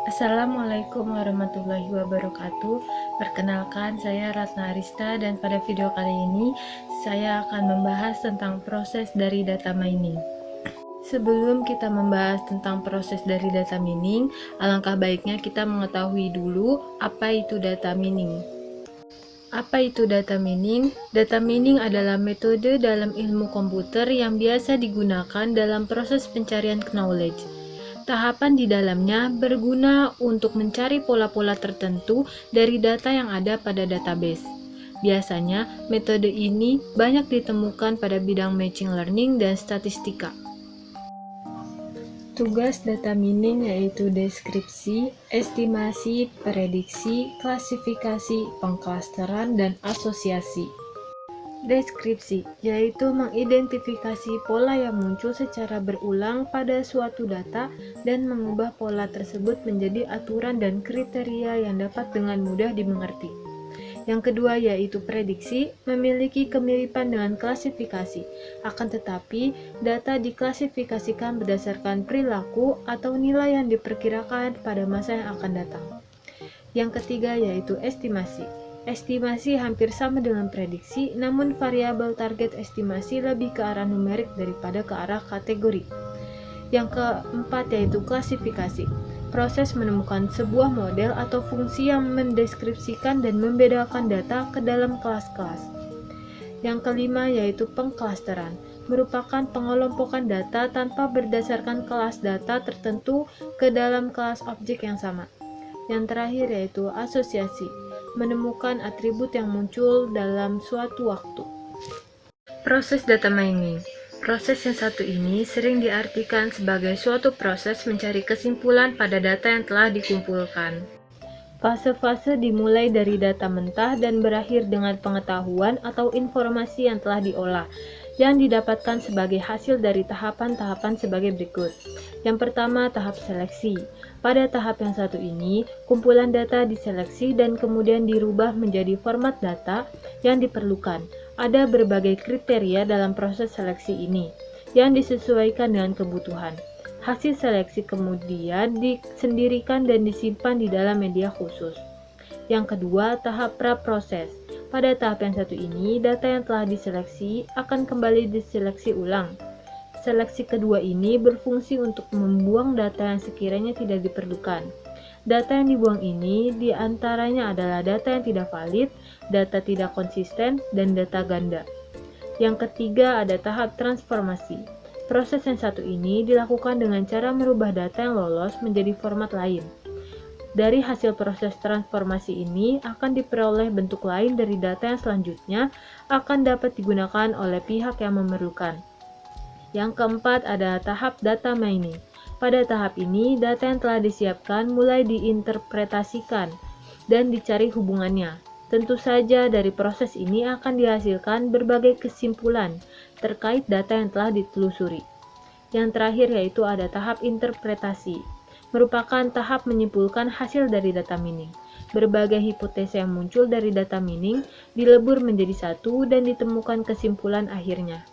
Assalamualaikum warahmatullahi wabarakatuh. Perkenalkan, saya Ratna Arista dan pada video kali ini saya akan membahas tentang proses dari data mining. Sebelum kita membahas tentang proses dari data mining, alangkah baiknya kita mengetahui dulu apa itu data mining. Apa itu data mining? Data mining adalah metode dalam ilmu komputer yang biasa digunakan dalam proses pencarian knowledge. Tahapan di dalamnya berguna untuk mencari pola-pola tertentu dari data yang ada pada database. Biasanya, metode ini banyak ditemukan pada bidang machine learning dan statistika. Tugas data mining yaitu deskripsi, estimasi, prediksi, klasifikasi, pengklasteran, dan asosiasi. Deskripsi yaitu mengidentifikasi pola yang muncul secara berulang pada suatu data dan mengubah pola tersebut menjadi aturan dan kriteria yang dapat dengan mudah dimengerti. Yang kedua yaitu prediksi, memiliki kemiripan dengan klasifikasi, akan tetapi data diklasifikasikan berdasarkan perilaku atau nilai yang diperkirakan pada masa yang akan datang. Yang ketiga yaitu estimasi. Estimasi hampir sama dengan prediksi, namun variabel target estimasi lebih ke arah numerik daripada ke arah kategori. Yang keempat yaitu klasifikasi. Proses menemukan sebuah model atau fungsi yang mendeskripsikan dan membedakan data ke dalam kelas-kelas. Yang kelima yaitu pengklasteran, merupakan pengelompokan data tanpa berdasarkan kelas data tertentu ke dalam kelas objek yang sama. Yang terakhir yaitu asosiasi, menemukan atribut yang muncul dalam suatu waktu. Proses data mining. Proses yang satu ini sering diartikan sebagai suatu proses mencari kesimpulan pada data yang telah dikumpulkan. Fase-fase dimulai dari data mentah dan berakhir dengan pengetahuan atau informasi yang telah diolah, yang didapatkan sebagai hasil dari tahapan-tahapan sebagai berikut. Yang pertama, tahap seleksi. Pada tahap yang satu ini, kumpulan data diseleksi dan kemudian dirubah menjadi format data yang diperlukan. Ada berbagai kriteria dalam proses seleksi ini, yang disesuaikan dengan kebutuhan. Hasil seleksi kemudian disendirikan dan disimpan di dalam media khusus. Yang kedua, tahap praproses. Pada tahap yang satu ini, data yang telah diseleksi akan kembali diseleksi ulang. Seleksi kedua ini berfungsi untuk membuang data yang sekiranya tidak diperlukan. Data yang dibuang ini diantaranya adalah data yang tidak valid, data tidak konsisten, dan data ganda. Yang ketiga ada tahap transformasi. Proses yang satu ini dilakukan dengan cara merubah data yang lolos menjadi format lain. Dari hasil proses transformasi ini akan diperoleh bentuk lain dari data yang selanjutnya akan dapat digunakan oleh pihak yang memerlukan. Yang keempat ada tahap data mining. Pada tahap ini, data yang telah disiapkan mulai diinterpretasikan dan dicari hubungannya. Tentu saja dari proses ini akan dihasilkan berbagai kesimpulan terkait data yang telah ditelusuri. Yang terakhir yaitu ada tahap interpretasi, merupakan tahap menyimpulkan hasil dari data mining. Berbagai hipotesa yang muncul dari data mining dilebur menjadi satu dan ditemukan kesimpulan akhirnya.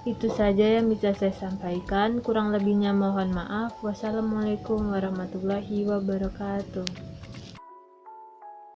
Itu saja yang bisa saya sampaikan, kurang lebihnya mohon maaf. Wassalamualaikum warahmatullahi wabarakatuh.